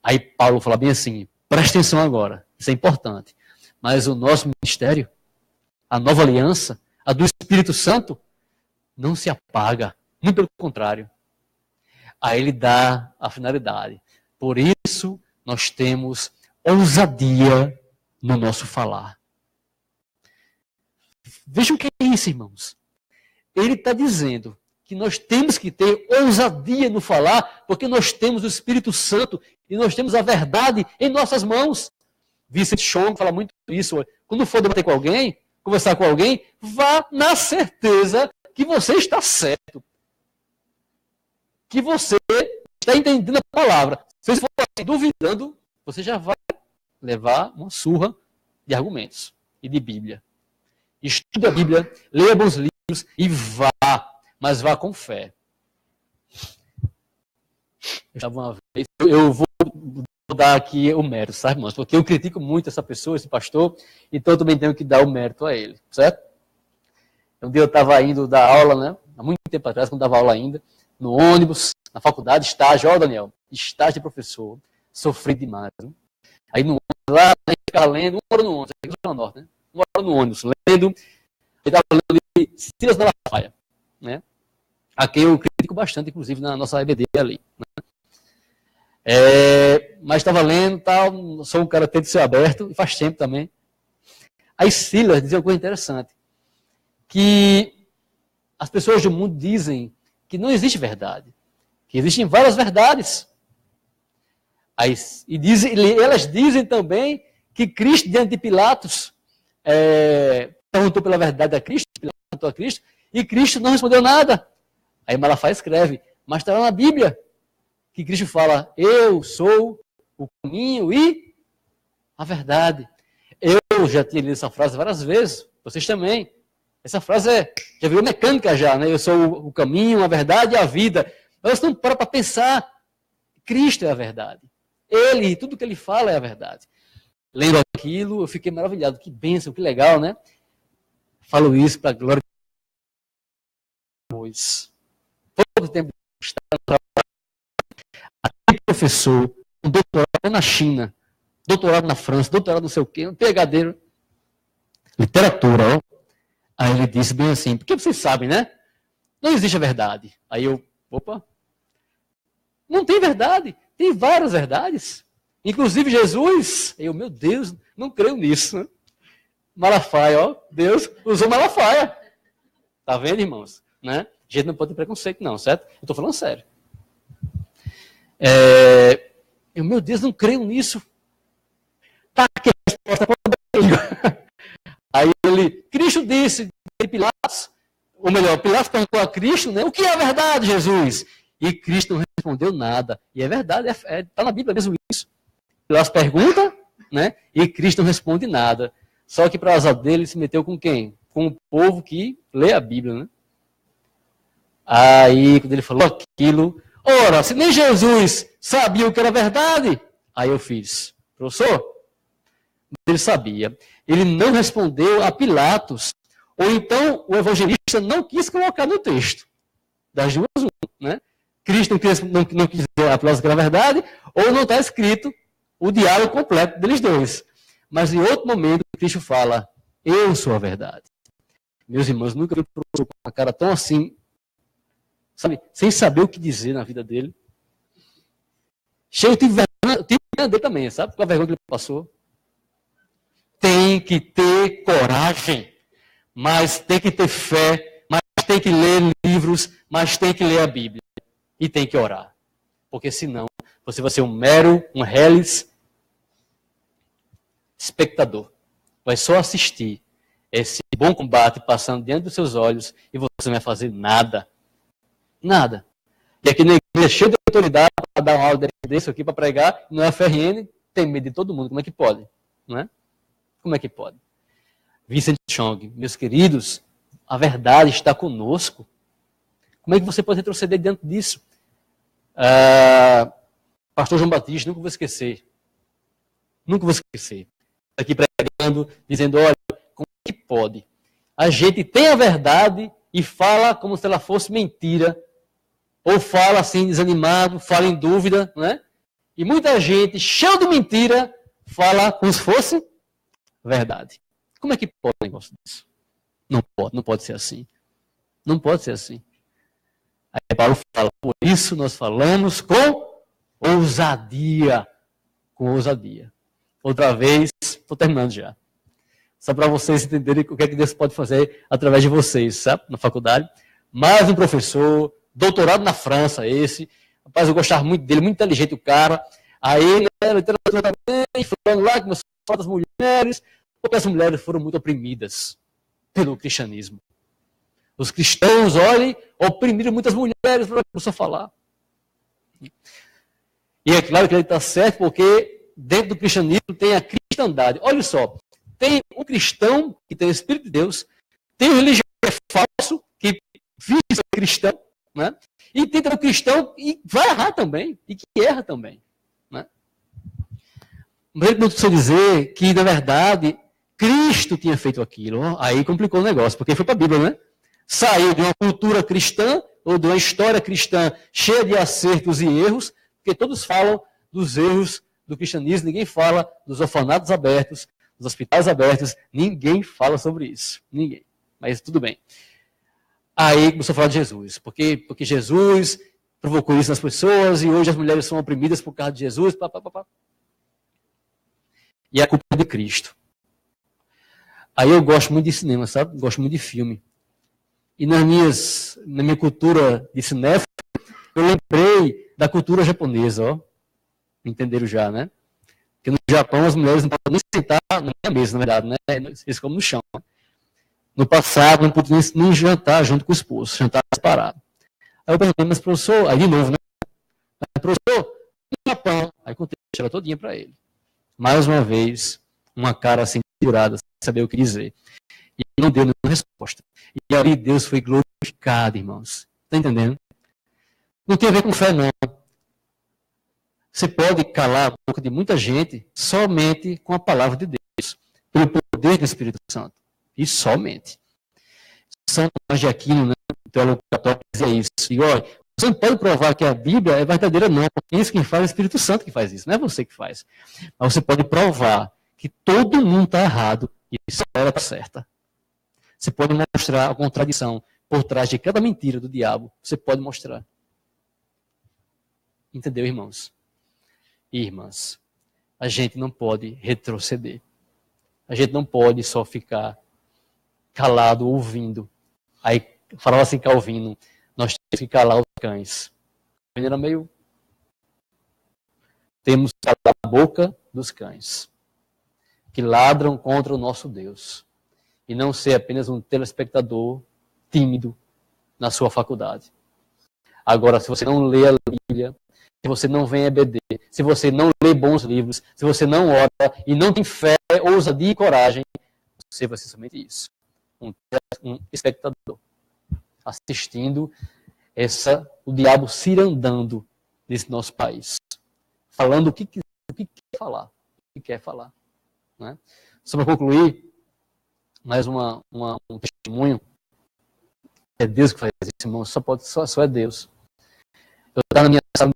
Aí Paulo fala bem assim, presta atenção agora, isso é importante, mas o nosso ministério, a nova aliança, a do Espírito Santo, não se apaga, muito pelo contrário. Aí ele dá a finalidade. Por isso, nós temos ousadia no nosso falar. Vejam o que é isso, irmãos. Ele está dizendo que nós temos que ter ousadia no falar, porque nós temos o Espírito Santo e nós temos a verdade em nossas mãos. Vincent Chong fala muito isso. Quando for debater com alguém, conversar com alguém, vá na certeza que você está certo. Que você está entendendo a palavra. Se você for assim, duvidando, você já vai levar uma surra de argumentos e de Bíblia. Estude a Bíblia, leia bons livros e vá, mas vá com fé. Eu vou dar aqui o mérito, sabe, irmãos? Porque eu critico muito essa pessoa, esse pastor, então eu também tenho que dar o mérito a ele, certo? Um dia eu estava indo dar aula, né? Há muito tempo atrás, quando dava aula ainda, no ônibus, na faculdade, estágio, ó, Daniel, estágio de professor, sofri demais. Né? Aí no ônibus, lá, a gente ficava lendo, uma hora no ônibus, aqui no Norte, né? Uma hora no ônibus, lendo, eu estava lendo de Silas Malafaia, né? A quem eu critico bastante, inclusive, na nossa EBD ali. Né? Mas estava lendo, tal, sou um cara que tem de ser aberto, e faz tempo também. Aí Silas dizia uma coisa interessante, que as pessoas do mundo dizem que não existe verdade, que existem várias verdades. Aí, elas dizem também que Cristo, diante de Pilatos, perguntou pela verdade a Cristo, Pilatos perguntou a Cristo, e Cristo não respondeu nada. Aí Malafaia escreve, mas está lá na Bíblia, que Cristo fala, eu sou o caminho e a verdade. Eu já tinha lido essa frase várias vezes, vocês também. Essa frase já virou mecânica já, né? Eu sou o caminho, a verdade e a vida. Mas não para pensar, Cristo é a verdade. Ele, tudo que ele fala é a verdade. Lendo aquilo, eu fiquei maravilhado. Que bênção, que legal, né? Falo isso para a glória de Deus. Todo tempo está no trabalho. Aquele professor, um doutorado na China, doutorado na França, doutorado não sei o quê, um PhD, literatura, ó. Aí ele disse bem assim, porque vocês sabem, né? Não existe a verdade. Aí eu, não tem verdade. Tem várias verdades. Inclusive Jesus. Aí eu, meu Deus, não creio nisso. Né? Malafaia, ó, Deus usou Malafaia. Tá vendo, irmãos? Né? A gente não pode ter preconceito, não, certo? Eu estou falando sério. Eu, meu Deus, não creio nisso. Tá aqui a resposta para o Aí ele, Cristo disse, Pilatos, Ou melhor, Pilatos perguntou a Cristo, né, o que é a verdade, Jesus? E Cristo não respondeu nada. E é verdade, está na Bíblia mesmo isso. Pilatos pergunta, né, e Cristo não responde nada. Só que para azar dele, ele se meteu com quem? Com o povo que lê a Bíblia, né? Aí, quando ele falou aquilo, ora, se nem Jesus sabia o que era verdade, aí eu fiz, professor, ele sabia. Ele não respondeu a Pilatos, ou então o evangelista não quis colocar no texto. Das duas, né? Cristo não quis dizer a Pilatos que era verdade, ou não está escrito o diálogo completo deles dois. Mas em outro momento, Cristo fala, eu sou a verdade. Meus irmãos, nunca vi um professor com uma cara tão assim, sabe, sem saber o que dizer na vida dele. Cheio de vergonha dele também, sabe? Com a vergonha que ele passou. Tem que ter coragem, mas tem que ter fé, mas tem que ler livros, mas tem que ler a Bíblia. E tem que orar. Porque senão, você vai ser um reles espectador. Vai só assistir esse bom combate passando diante dos seus olhos e você não vai fazer nada. Nada. E aqui na igreja cheio de autoridade para dar uma aula desse aqui para pregar, no FRN tem medo de todo mundo. Como é que pode? Não é? Como é que pode? Vincent Chong, meus queridos, a verdade está conosco. Como é que você pode retroceder diante disso? Pastor João Batista, nunca vou esquecer. Nunca vou esquecer. Aqui pregando, dizendo, olha, como é que pode? A gente tem a verdade e fala como se ela fosse mentira. Ou fala assim, desanimado, fala em dúvida, né? E muita gente, cheia de mentira, fala como se fosse verdade. Como é que pode um negócio disso? Não pode ser assim. Não pode ser assim. Aí Paulo fala, por isso nós falamos com ousadia. Com ousadia. Outra vez, estou terminando já. Só para vocês entenderem o que é que Deus pode fazer através de vocês, sabe? Na faculdade. Mais um professor, doutorado na França, esse. Rapaz, eu gostava muito dele, muito inteligente o cara. Aí, né, literatura também, falando lá, começou a falar das mulheres, porque as mulheres foram muito oprimidas pelo cristianismo. Os cristãos, olhem, oprimiram muitas mulheres para começar a falar. E é claro que ele está certo, porque dentro do cristianismo tem a cristandade. Olha só, tem um cristão que tem o Espírito de Deus, tem um religioso que é falso, que finge ser cristão, né? E tem também um cristão que vai errar também, e que erra também. Né? Mas ele não precisa dizer que, na verdade, Cristo tinha feito aquilo. Aí complicou o negócio, porque foi para a Bíblia, né? Saiu de uma cultura cristã, ou de uma história cristã cheia de acertos e erros, porque todos falam dos erros do cristianismo, ninguém fala dos orfanatos abertos, dos hospitais abertos, ninguém fala sobre isso. Ninguém. Mas tudo bem. Aí começou a falar de Jesus, porque Jesus provocou isso nas pessoas e hoje as mulheres são oprimidas por causa de Jesus. E a culpa é de Cristo. Aí eu gosto muito de cinema, sabe? Gosto muito de filme. E na minha cultura de cinéfilo, eu lembrei da cultura japonesa, ó. Entenderam já, né? Porque no Japão as mulheres não podem nem sentar na mesa, na verdade, né? Eles comem no chão. No passado não podiam nem jantar junto com o esposo, jantar separado. Aí eu perguntei, mas professor, aí de novo, né? Professor, no Japão, aí contei a história todinha para ele. Mais uma vez, uma cara assim, curada, sem saber o que dizer. E não deu nenhuma resposta. E aí Deus foi glorificado, irmãos. Está entendendo? Não tem a ver com fé, não. Você pode calar a boca de muita gente somente com a palavra de Deus, pelo poder do Espírito Santo. E somente. São Tomás de Aquino, né, o teólogo católico, dizia isso. E olha, você não pode provar que a Bíblia é verdadeira, não. Porque isso quem faz é o Espírito Santo que faz isso, não é você que faz. Mas você pode provar que todo mundo está errado e só ela está certa. Você pode mostrar a contradição por trás de cada mentira do diabo. Você pode mostrar. Entendeu, irmãos? E irmãs, a gente não pode retroceder. A gente não pode só ficar calado, ouvindo. Aí falava assim Calvino, nós temos que calar os cães. Calvino era meio... Temos que calar a boca dos cães, que ladram contra o nosso Deus. E não ser apenas um telespectador tímido, na sua faculdade. Agora, se você não lê a Bíblia, se você não vem a EBD, se você não lê bons livros, se você não ora e não tem fé, ousadia e coragem, você vai ser somente isso. Um espectador assistindo o diabo cirandando nesse nosso país, falando o que quer falar. Né? Só para concluir, mais um testemunho. É Deus que faz isso, irmão. Só é Deus. Eu estava na minha sala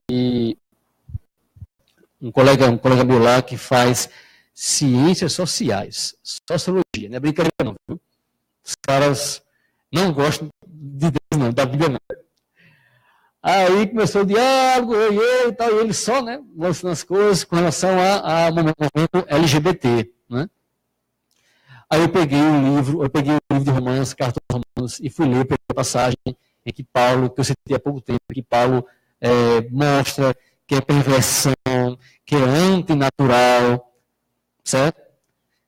e um colega meu lá que faz ciências sociais, sociologia, não é brincadeira não, viu? Os caras não gostam de Deus não, da Bíblia não. Aí começou o diálogo, e tal, e ele só, né, mostrando as coisas com relação ao movimento LGBT, né? Aí eu peguei o livro de Romanos, Carta aos Romanos, e fui ler a passagem em que Paulo, que eu citei há pouco tempo, que Paulo mostra que é perversão, que é antinatural, certo?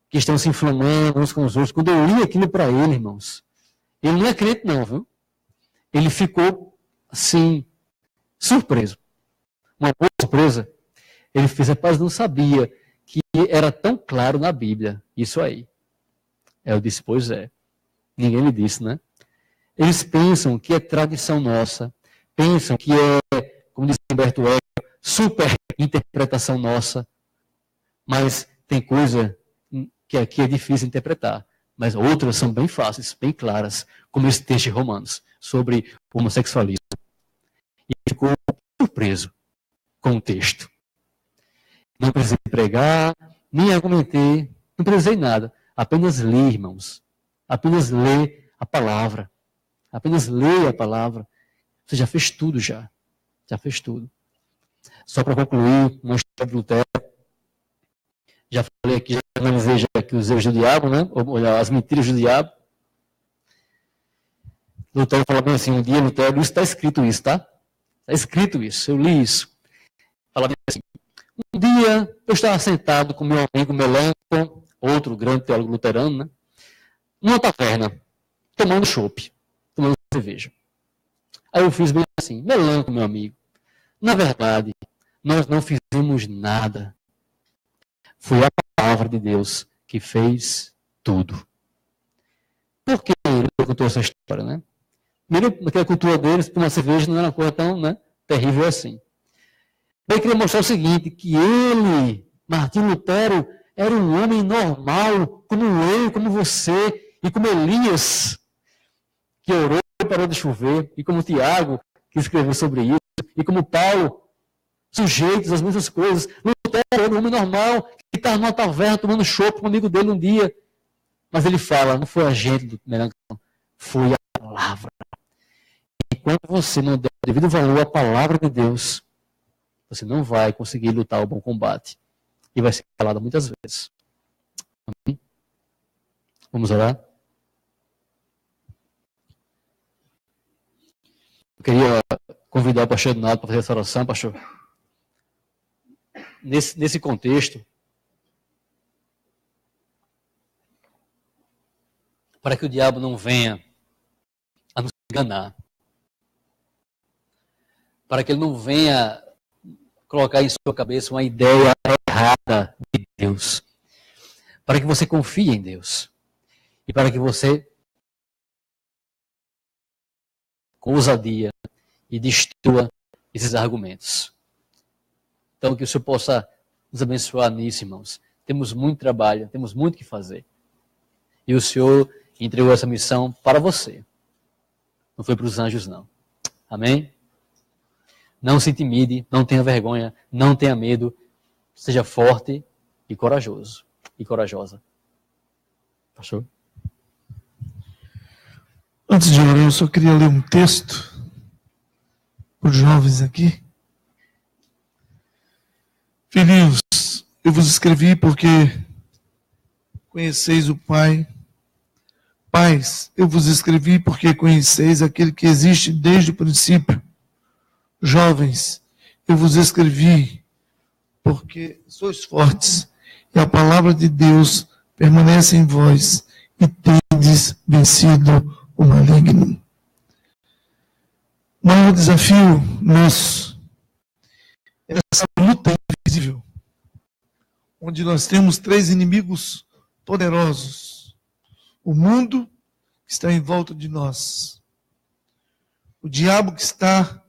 Que estão se inflamando uns com os outros. Quando eu li aquilo para ele, irmãos, ele não é crente não, viu? Ele ficou, assim, surpreso. Uma boa surpresa. Ele fez, rapaz, não sabia que era tão claro na Bíblia, isso aí. Eu disse, pois é. Ninguém me disse, né? Eles pensam que é tradição nossa, pensam que é, como diz Humberto Eco, super interpretação nossa, mas tem coisa que aqui é difícil interpretar, mas outras são bem fáceis, bem claras, como esse texto de Romanos, sobre o homossexualismo. E ficou surpreso com o texto. Não precisei pregar, nem argumentei, não precisei nada. Apenas ler, irmãos. Apenas ler a palavra. Apenas ler a palavra. Você já fez tudo já. Já fez tudo. Só para concluir, uma história de Lutero. Já falei aqui, já analisei já aqui os erros do diabo, né? Ou as mentiras do diabo. Lutero fala bem assim, um dia, Lutero, isso está escrito isso, tá? Está escrito isso, eu li isso. Fala bem assim, um dia eu estava sentado com meu amigo Melanchthon, outro grande teólogo luterano, né? Numa taverna, tomando chopp, tomando cerveja. Aí eu fiz bem assim, Melanchthon, meu amigo, na verdade, nós não fizemos nada. Foi a palavra de Deus que fez tudo. Por que ele contou essa história, né? Primeiro, naquela cultura deles, tomar cerveja não era uma coisa tão, né, terrível assim. Eu queria mostrar o seguinte, que ele, Martinho Lutero, era um homem normal, como eu, como você, e como Elias, que orou e parou de chover, e como Tiago, que escreveu sobre isso, e como Paulo, sujeitos às mesmas coisas. Lutero era um homem normal, que estava numa taverna tomando chopp com um amigo dele um dia. Mas ele fala, não foi a gente do Melanchthon, foi a palavra. Enquanto você não der devido valor à palavra de Deus, você não vai conseguir lutar o bom combate. E vai ser calado muitas vezes. Amém? Vamos orar? Eu queria convidar o pastor Ednaldo para fazer essa oração, pastor. Nesse contexto, para que o diabo não venha a nos enganar, para que ele não venha colocar em sua cabeça uma ideia errada de Deus, para que você confie em Deus e para que você, com ousadia, e destrua esses argumentos. Então, que o Senhor possa nos abençoar nisso, irmãos. Temos muito trabalho, temos muito o que fazer. E o Senhor entregou essa missão para você. Não foi para os anjos, não. Amém? Não se intimide, não tenha vergonha, não tenha medo. Seja forte e corajoso. E corajosa. Pastor? Antes de orar, eu só queria ler um texto para os jovens aqui. Filhinhos, eu vos escrevi porque conheceis o Pai. Pais, eu vos escrevi porque conheceis aquele que existe desde o princípio. Jovens, eu vos escrevi porque sois fortes e a palavra de Deus permanece em vós e tendes vencido o maligno. O maior desafio nosso é essa luta invisível, onde nós temos 3 inimigos poderosos: o mundo que está em volta de nós, o diabo que está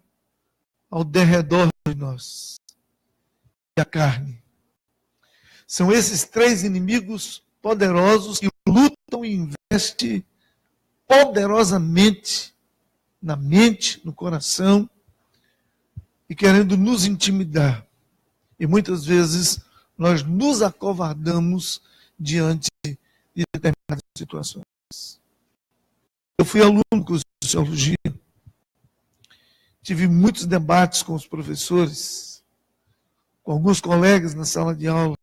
ao derredor de nós e a carne. São esses 3 inimigos poderosos que lutam e investem poderosamente na mente, no coração, e querendo nos intimidar. E muitas vezes nós nos acovardamos diante de determinadas situações. Eu fui aluno do curso de Sociologia, tive muitos debates com os professores, com alguns colegas na sala de aula,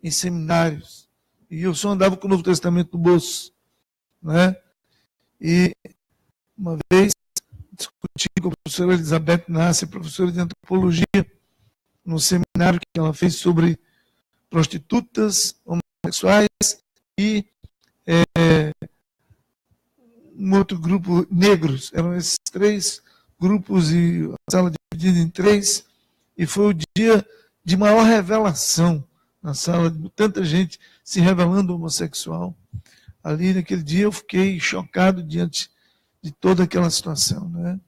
em seminários, e eu só andava com o Novo Testamento no bolso, né? E uma vez discuti com a professora Elizabeth Nassi, professora de antropologia, no seminário que ela fez sobre prostitutas, homossexuais e um outro grupo, negros. Eram esses 3 grupos e a sala dividida em 3, e foi o dia de maior revelação na sala, de tanta gente se revelando homossexual. Ali naquele dia eu fiquei chocado diante de toda aquela situação, né?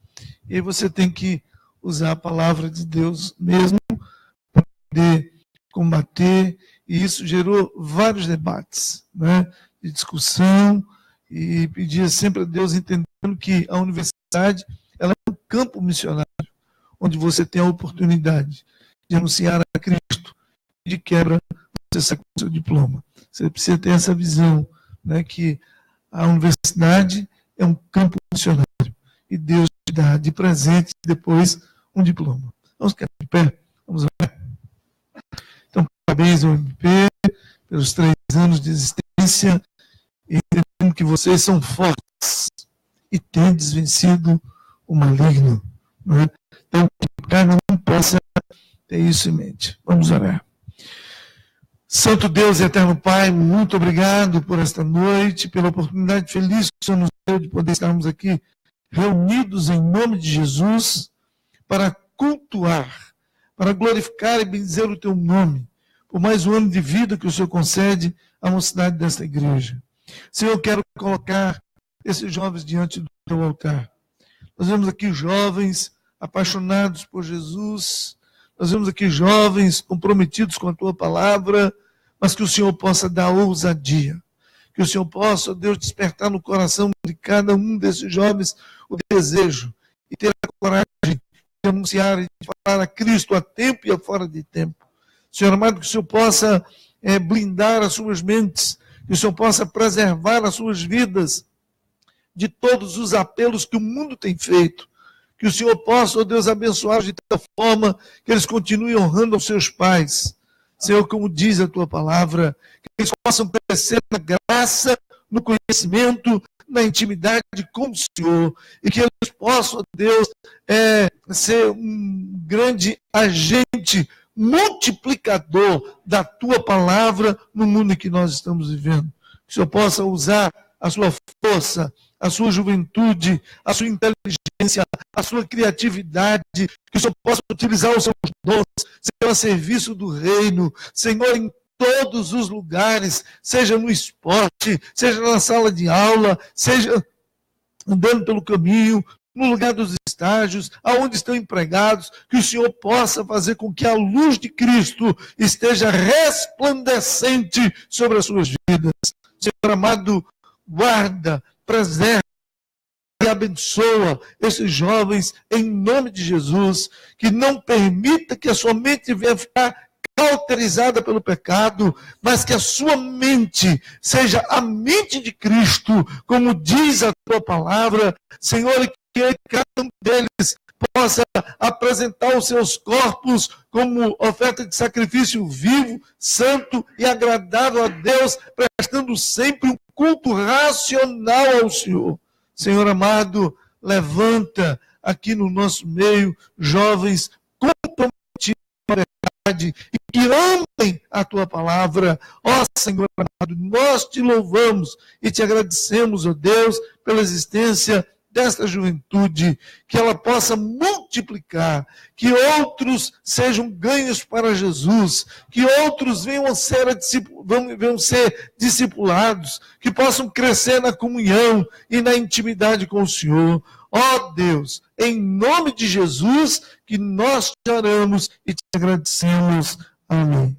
E aí você tem que usar a palavra de Deus mesmo para poder combater, e isso gerou vários debates, né, de discussão, e pedia sempre a Deus, entendendo que a universidade ela é um campo missionário, onde você tem a oportunidade de anunciar a Cristo, e de quebra você sai com o seu diploma. Você precisa ter essa visão, né, que a universidade é um campo missionário, e Deus te dá de presente depois um diploma. Vamos ficar de pé? Vamos ver. Então, parabéns ao MP pelos 3 anos de existência, e entendendo que vocês são fortes e tendes vencido o maligno. Não é? Então, que cada um possa ter isso em mente. Vamos orar. Santo Deus e eterno Pai, muito obrigado por esta noite, pela oportunidade feliz que o Senhor nos deu de poder estarmos aqui reunidos em nome de Jesus para cultuar, para glorificar e bendizer o Teu nome, por mais um ano de vida que o Senhor concede à mocidade desta igreja. Senhor, eu quero colocar esses jovens diante do Teu altar. Nós vemos aqui jovens apaixonados por Jesus, nós vemos aqui jovens comprometidos com a Tua palavra, mas que o Senhor possa dar ousadia, que o Senhor possa, Deus, despertar no coração de cada um desses jovens o desejo e ter a coragem de anunciar e de falar a Cristo a tempo e a fora de tempo. Senhor amado, que o Senhor possa blindar as suas mentes, que o Senhor possa preservar as suas vidas de todos os apelos que o mundo tem feito, que o Senhor possa, ó Deus, abençoar de tal forma que eles continuem honrando aos seus pais. Senhor, como diz a Tua palavra, que eles possam crescer na graça, no conhecimento, na intimidade com o Senhor, e que eles possam, ó Deus, ser um grande agente multiplicador da Tua palavra no mundo em que nós estamos vivendo. Que o Senhor possa usar a sua força, a sua juventude, a sua inteligência, a sua criatividade, que o Senhor possa utilizar os seus dons, Senhor, a serviço do reino, Senhor, em todos os lugares, seja no esporte, seja na sala de aula, seja andando pelo caminho, no lugar dos estágios, aonde estão empregados, que o Senhor possa fazer com que a luz de Cristo esteja resplandecente sobre as suas vidas. Senhor amado, guarda, preserva e abençoa esses jovens em nome de Jesus, que não permita que a sua mente venha ficar cauterizada pelo pecado, mas que a sua mente seja a mente de Cristo, como diz a Tua palavra, Senhor, e que cada um deles possa apresentar os seus corpos como oferta de sacrifício vivo, santo e agradável a Deus, prestando sempre um culto racional ao Senhor. Senhor amado, levanta aqui no nosso meio jovens comprometidos com a verdade e que amam a tua palavra. Ó Senhor amado, nós te louvamos e te agradecemos, ó Deus, pela existência desta juventude, que ela possa multiplicar, que outros sejam ganhos para Jesus, que outros venham ser discipulados, que possam crescer na comunhão e na intimidade com o Senhor. Ó Deus, em nome de Jesus, que nós te oramos e te agradecemos. Amém.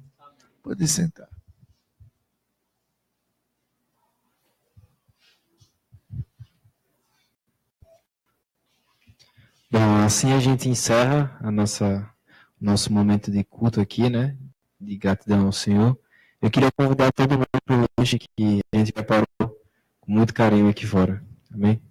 Pode sentar. Bom, assim a gente encerra nosso momento de culto aqui, né? De gratidão ao Senhor. Eu queria convidar todo mundo para o lanche que a gente preparou com muito carinho aqui fora. Amém?